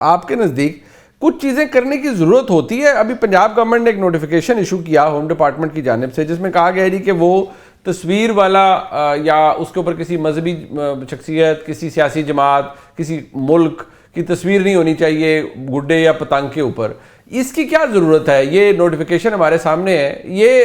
आपके नज़दीक कुछ चीज़ें करने की ज़रूरत होती है? अभी पंजाब गवर्नमेंट ने एक नोटिफिकेशन इशू किया होम डिपार्टमुल्ट की जानिब से, जिसमें कहा गया है कि वो तस्वीर वाला या उसके ऊपर किसी मजहबी शख्सियत, किसी सियासी जमात, किसी मुल्क की तस्वीर नहीं होनी चाहिए गुड्डे या पतंग के ऊपर। इसकी क्या ज़रूरत है? ये नोटिफिकेशन हमारे सामने है, ये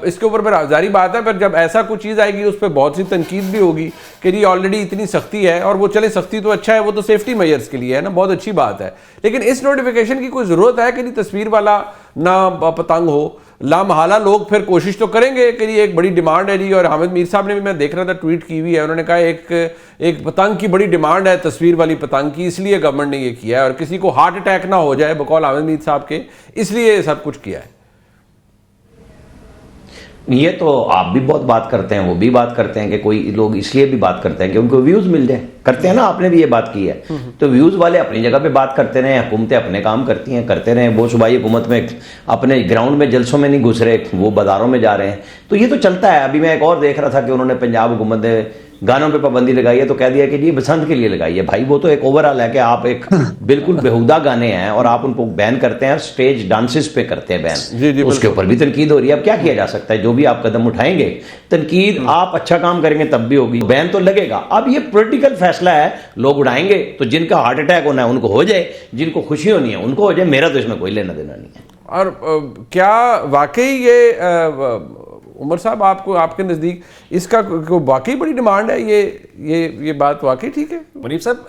इसके ऊपर फिर जारी बात है, पर जब ऐसा कुछ चीज़ आएगी उस पर बहुत सी तनकीद भी होगी कि ये ऑलरेडी इतनी सख्ती है, और वो चले सख्ती तो अच्छा है, वो तो सेफ्टी मेजर्स के लिए है ना, बहुत अच्छी बात है, लेकिन इस नोटिफिकेशन की कोई ज़रूरत है कि नहीं तस्वीर वाला ना पतंग हो? लामहाला लोग फिर कोशिश तो करेंगे कि ये एक बड़ी डिमांड है जी, और हामिद मीर साहब ने भी, मैं देख रहा था, ट्वीट की हुई है, उन्होंने कहा एक पतंग की बड़ी डिमांड है, तस्वीर वाली पतंग की, इसलिए गवर्नमेंट ने ये किया है, और किसी को हार्ट अटैक ना हो जाए बकौल हामिद मीर साहब के, इसलिए ये सब कुछ किया है। ये तो आप भी बहुत बात करते हैं, वो भी बात करते हैं कि कोई लोग इसलिए भी बात करते हैं कि उनको व्यूज मिल जाए, करते हैं ना, आपने भी ये बात की है। तो व्यूज वाले अपनी जगह पे बात करते रहे, हुकूमतें अपने काम करती हैं, करते रहे, वो सूबाई हुकूमत में अपने ग्राउंड में जलसों में नहीं घुस रहे, वो बाजारों में जा रहे हैं, तो ये तो चलता है। अभी मैं एक और देख रहा था कि उन्होंने पंजाब हुकूमत ने गानों पे पाबंदी लगाई है, तो कह दिया कि जी बसंत के लिए लगाई है। भाई वो तो एक ओवरऑल है कि आप एक बिल्कुल बेहुदा गाने हैं और आप उनको बैन करते हैं, स्टेज डांसेस पे करते हैं बैन, उसके ऊपर भी तनकीद हो रही है। अब क्या किया जा सकता है? जो भी आप कदम उठाएंगे, तनकीद आप अच्छा काम करेंगे तब भी होगी, बैन तो लगेगा। अब ये पॉलिटिकल फैसला है, लोग उड़ाएंगे तो जिनका हार्ट अटैक होना है उनको हो जाए, जिनको खुशी होनी है उनको हो जाए, मेरा तो इसमें कोई लेना देना नहीं है। और क्या वाकई ये उमर साहब, आपको आपके नज़दीक इसका वाकई बड़ी डिमांड है? ये बात वाकई ठीक है? मुनीब साहब,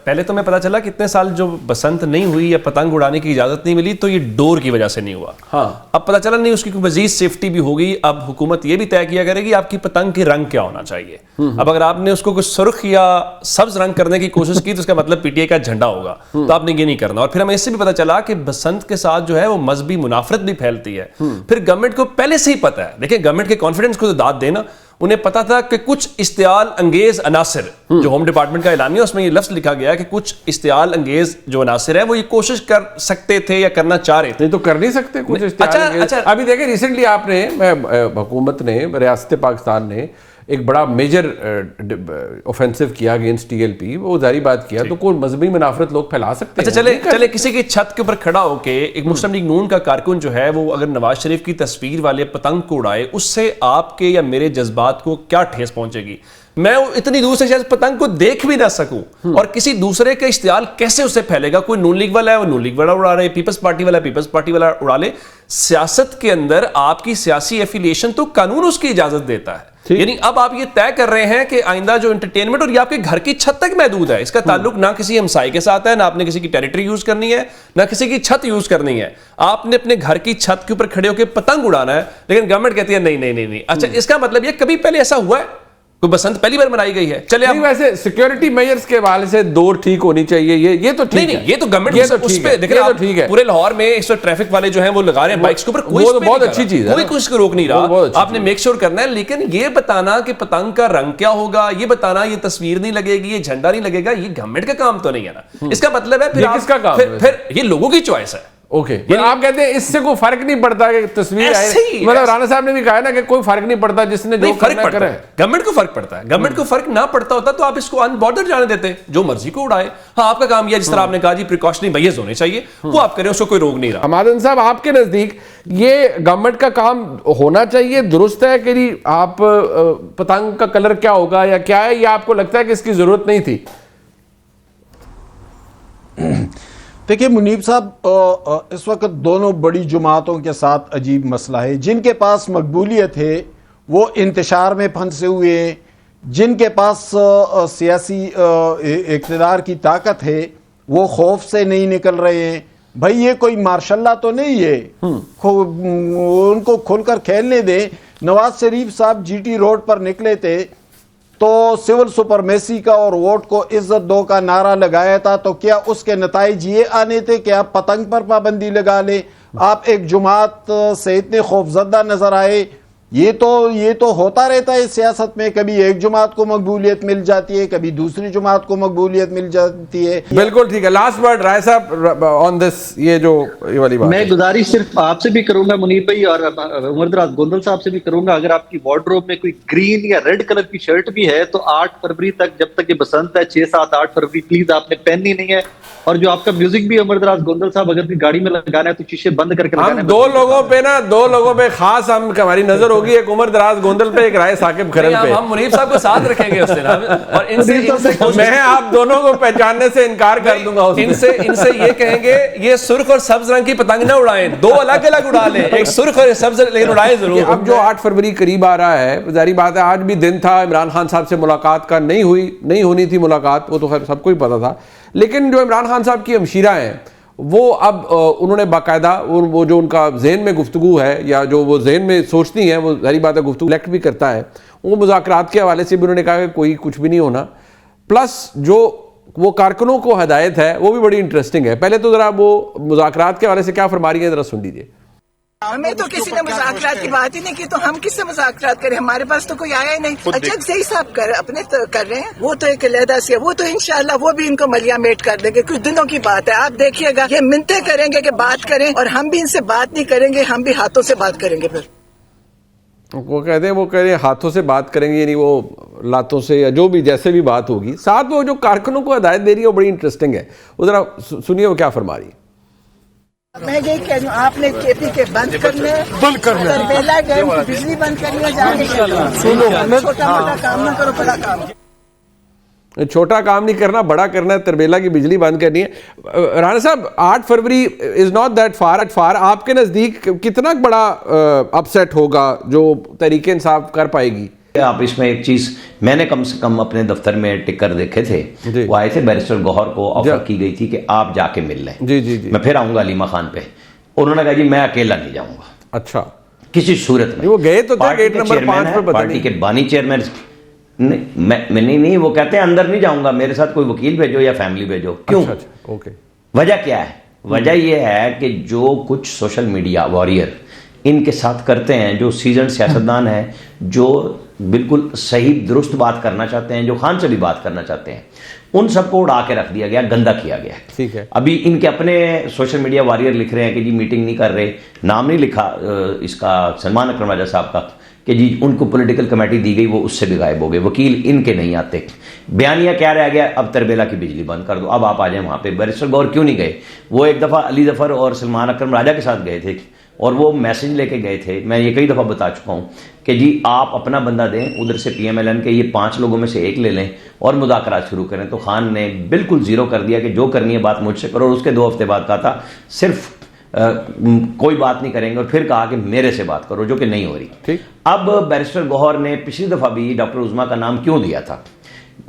पहले तो मैं पता चला कि इतने साल जो बसंत नहीं हुई या पतंग उड़ाने की इजाज़त नहीं मिली, तो ये डोर की वजह से नहीं हुआ। हाँ, अब पता चला नहीं, उसकी मजीद सेफ्टी भी होगी। अब हुकूमत ये भी तय किया करेगी आपकी पतंग के रंग क्या होना चाहिए। अब अगर आपने उसको कुछ सुर्ख या सब्ज रंग करने की कोशिश की तो उसका मतलब पीटीआई का झंडा होगा, तो आपने ये नहीं करना। और फिर हमें इससे भी पता चला कि बसंत के साथ जो है वो मजहबी मुनाफरत भी फैलती है। फिर गवर्नमेंट को पहले से ही पता है, देखिए गवर्नमेंट के कॉन्फिडेंस को तो दाद देना, उन्हें पता था कि कुछ इश्तियाल अंगेज अनासिर, जो होम डिपार्टमेंट का एलानिया उसमें ये लफ्ज लिखा गया है कि कुछ इश्तियाल अंगेज जो अनासिर है वो ये कोशिश कर सकते थे या करना चाह रहे थे। नहीं तो कर नहीं सकते कुछ इश्तियाल अच्छा। अभी देखें रिसेंटली आपने हुकूमत ने, रियासत पाकिस्तान ने एक बड़ा मेजर ऑफेंसिव किया अगेंस्ट टीएलपी, वो जारी बात किया, तो कोई मजहबी मुनाफरत लोग फैला सकते हैं? अच्छा, चले किसी की छत के ऊपर खड़ा होके एक मुस्लिम लीग नून का कारकुन जो है वो अगर नवाज शरीफ की तस्वीर वाले पतंग को उड़ाए, उससे आपके या मेरे जज्बात को क्या ठेस पहुंचेगी? मैं इतनी दूर से शायद पतंग को देख भी ना सकूं, और किसी दूसरे का इश्तियाल कैसे उससे फैलेगा? कोई नून लीग वाला है, वो नून लीग वाला उड़ा रहे, पीपल्स पार्टी वाला पीपल्स पार्टी वाला उड़ा ले। सियासत के अंदर आपकी सियासी एफिलिएशन तो कानून उसकी इजाजत देता है। यानी अब आप ये तय कर रहे हैं कि आइंदा जो एंटरटेनमेंट, और ये आपके घर की छत तक महदूद है, इसका ताल्लुक ना किसी हमसाई के साथ है, ना आपने किसी की टेरिटरी यूज करनी है, ना किसी की छत यूज करनी है। आपने अपने घर की छत के ऊपर खड़े होकर पतंग उड़ाना है, लेकिन गवर्नमेंट कहती है नहीं नहीं नहीं नहीं। अच्छा, इसका मतलब ये कभी पहले ऐसा हुआ है? कोई बसंत पहली बार मनाई गई है? चले आप वैसे सिक्योरिटी मेजर्स के हवाले से दौर ठीक होनी चाहिए, ये तो ठीक नहीं, ये तो गवर्नमेंट उस पे देख रहे हैं। पूरे लाहौर में इस वक्त ट्रैफिक वाले जो हैं वो लगा रहे हैं बाइक्स के ऊपर, कोई तो बहुत अच्छी चीज है, कोई कुछ को रोक नहीं रहा। आपने मेक श्योर करना है, लेकिन ये बताना कि पतंग का रंग क्या होगा, ये बताना ये तस्वीर नहीं लगेगी, ये झंडा नहीं लगेगा, ये गवर्नमेंट का काम तो नहीं है ना। इसका मतलब है फिर ये लोगों की चॉइस है। ओके, आप कहते हैं इससे कोई फर्क नहीं पड़ता कि तस्वीर आए, मतलब राणा साहब ने भी कहा ना कि कोई फर्क नहीं पड़ता, जिसने जो करना करे। गवर्नमेंट को फर्क पड़ता है। गवर्नमेंट को फर्क ना पड़ता होता तो आप इसको अनबॉर्डर जाने देते, जो मर्जी को उड़ाए। हाँ, आपका काम यह, जिस तरह आपने कहा जी प्रिकॉशनरी मेजर्स होने चाहिए, वो आप करें, उसको कोई रोक नहीं रहा। हमादन साहब, आपके नजदीक ये गवर्नमेंट का काम होना चाहिए, दुरुस्त है कि आप पतंग का कलर क्या होगा या क्या है, या आपको लगता है कि इसकी जरूरत नहीं थी? देखिए मुनीब साहब, इस वक्त दोनों बड़ी जमातों के साथ अजीब मसला है। जिनके पास मकबूलियत है वो इंतशार में फंसे हुए हैं, जिनके पास सियासी इक़्तिदार की ताकत है वो खौफ से नहीं निकल रहे हैं। भाई ये कोई मार्शल्ला तो नहीं है, उनको खुलकर खेलने दें। नवाज शरीफ साहब जीटी रोड पर निकले थे तो सिविल सुपरमेसी का और वोट को इज्जत दो का नारा लगाया था, तो क्या उसके नताइज ये आने थे कि आप पतंग पर पाबंदी लगा लें? आप एक जुमात से इतने खौफजदा नजर आए, ये तो होता रहता है सियासत में, कभी एक जमात को मकबूलियत मिल जाती है, कभी दूसरी जमात को मकबूलियत मिल जाती है। बिल्कुल ठीक है। लास्ट वर्ड राय साहब ऑन दिस, ये वाली बात। मैं गुजारिश सिर्फ आपसे भी करूंगा मुनीब भाई और उमर दराज गोंदल साहब से भी करूंगा, अगर आपकी वार्डरोब में कोई ग्रीन या रेड कलर की शर्ट भी है तो 8 फरवरी तक, जब तक ये बसंत है 6, 7, 8 फरवरी प्लीज आपने पहननी नहीं है। और जो आपका म्यूजिक भी उमर दराज गोंदल साहब अगर अपनी गाड़ी में लगाना है तो शीशे बंद करके लगाना हम है। दो लोगों पे खास हमारी नजर होगी, एक उमर दराज गोंदल पे, एक राय साकिब खरल पे। हम मुनीब साहब को साथ रखेंगे उस दिन, और इनसे मैं आप दोनों को पहचानने से इनकार कर दूंगा उस दिन। इनसे ये कहेंगे ये सुर्ख और सब्ज रंग की पतंग ना उड़ाएं, 2 अलग अलग उड़ा लें, एक सुर्ख और सब्ज, लेकिन उड़ाएं जरूर। अब जो 8 फरवरी करीब आ रहा है, जारी बात है आज भी दिन था इमरान खान साहब से मुलाकात का, नहीं होनी थी मुलाकात, वो तो खैर सबको ही पता था। लेकिन जो इमरान खान साहब की हमशीरा हैं वो अब उन्होंने बाकायदा वो जो उनका जहन में गुफ्तगू है या जो वो जहन में सोचती हैं, वो जारी बात है गुफ्तगू इलेक्ट भी करता है, वो मुज़ाकरात के हवाले से भी उन्होंने कहा कि कोई कुछ भी नहीं होना। प्लस जो वो कारकुनों को हदायत है वो भी बड़ी इंटरेस्टिंग है। पहले तो ज़रा वो मुज़ाकरात के हवाले से क्या फरमा रही है, ज़रा सुन लीजिए। हमें तो किसी ने मुज़ाकरात की बात ही नहीं की, तो हम किससे मुज़ाकरात करें, हमारे पास तो कोई आया ही नहीं। अच्छा सही साहब अपने तो कर रहे हैं, वो तो एक अलहदा से, वो तो इंशाल्लाह वो भी इनको मलिया मेट कर देंगे, कुछ दिनों की बात है। आप देखिएगा ये मिन्नतें करेंगे कि बात करें, और हम भी इनसे बात नहीं करेंगे, हम भी हाथों से बात करेंगे। फिर वो कह रहे हैं हाथों से बात करेंगे, यानी वो लातों से या जो भी जैसे भी बात होगी। साथ वो जो कारकुनों को हदायत दे रही है वो बड़ी इंटरेस्टिंग है, वो जरा सुनिए वो क्या फरमा रही है। मैं यही कह रही हूँ, आपने केपी के बंद करने, तरबेला डैम की बिजली बंद करनी है, जाके छोटा मोटा काम ना करो, बड़ा काम। छोटा काम नहीं करना, बड़ा करना है, तरबेला की बिजली बंद करनी है। राणा साहब 8 फरवरी इज नॉट दैट फार, आपके नजदीक कितना बड़ा अपसेट होगा जो तहरीक इंसाफ कर पाएगी? आप इसमें एक चीज, मैंने कम से कम अपने दफ्तर में टिकर देखे थे, वो आए थे, बैरिस्टर गौहर को ऑफर की गई थी कि आप जाके मिल लें, जी, मैं फिर आऊंगा अलीमा खान पे। उन्होंने कहा जी मैं अकेला नहीं जाऊंगा। अच्छा, किसी सूरत में वो गए तो थे गेट नंबर 5 पे, पार्टी के बानी चेयरमैन नहीं, वो कहते हैं अंदर नहीं जाऊंगा, मेरे साथ कोई वकील भेजो या फैमिली भेजो। क्यों? अच्छा, ओके। वजह क्या है? वजह यह है कि जो कुछ सोशल मीडिया वॉरियर इनके साथ करते हैं, जो सीजन सियासतदान हैं, जो बिल्कुल सही दुरुस्त बात करना चाहते हैं, जो खान से भी बात करना चाहते हैं, उन सबको उड़ा के रख दिया गया, गंदा किया गया। ठीक है। अभी इनके अपने सोशल मीडिया वॉरियर लिख रहे हैं कि जी मीटिंग नहीं कर रहे, नाम नहीं लिखा इसका सलमान अकरम राजा साहब का कि जी उनको पॉलिटिकल कमेटी दी गई, वो उससे भी गायब हो गए, वकील इनके नहीं आते। बयानिया क्या रह गया, अब तरबेला की बिजली बंद कर दो, अब आप आ जाए वहां पे। बैरिस्टर गौर क्यों नहीं गए? वो एक दफा अली जफर और सलमान अकरम राजा के साथ गए थे और वो मैसेज लेके गए थे, मैं ये कई दफा बता चुका हूं कि जी आप अपना बंदा दें उधर से PMLN के, ये 5 लोगों में से एक ले लें और मुज़ाकरात शुरू करें। तो खान ने बिल्कुल जीरो कर दिया कि जो करनी है बात मुझसे करो, और उसके 2 हफ्ते बाद कहा था सिर्फ कोई बात नहीं करेंगे, और फिर कहा कि मेरे से बात करो, जो कि नहीं हो रही। ठीक। अब बैरिस्टर गौहर ने पिछली दफा भी डॉक्टर उज़मा का नाम क्यों दिया था?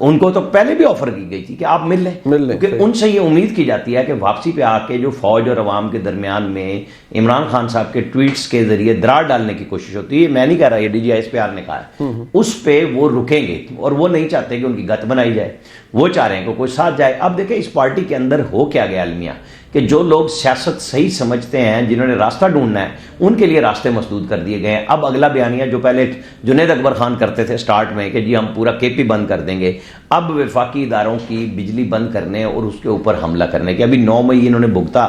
उनको तो पहले भी ऑफर की गई थी कि आप मिल लें, क्योंकि उनसे ये उम्मीद की जाती है कि वापसी पे आके जो फौज और अवाम के दरमियान में इमरान खान साहब के ट्वीट्स के जरिए दरार डालने की कोशिश होती है, मैं नहीं कह रहा, ये DGISPR ने कहा है, उस पे वो रुकेंगे, और वो नहीं चाहते कि उनकी गत बनाई जाए, वो चाह रहे हैं कि कोई साथ जाए। अब देखिए इस पार्टी के अंदर हो क्या गया अलमिया, कि जो लोग सियासत सही समझते हैं, जिन्होंने रास्ता ढूंढना है, उनके लिए रास्ते मसदूद कर दिए गए हैं। अब अगला बयानिया जो पहले जुनैद अकबर खान करते थे स्टार्ट में कि जी हम पूरा KP बंद कर देंगे, अब वफाकी इदारों की बिजली बंद करने और उसके ऊपर हमला करने के, अभी 9 मई इन्होंने भुगता,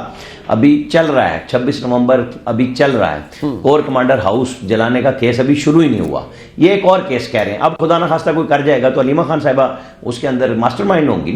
अभी चल रहा है, 26 नवंबर अभी चल रहा है, कोर कमांडर हाउस जलाने का केस अभी शुरू ही नहीं हुआ, ये एक और केस कह रहे हैं। अब खुदा ना खास्ता कोई कर जाएगा तो अलीमा खान साहिबा उसके अंदर मास्टरमाइंड होंगी ना।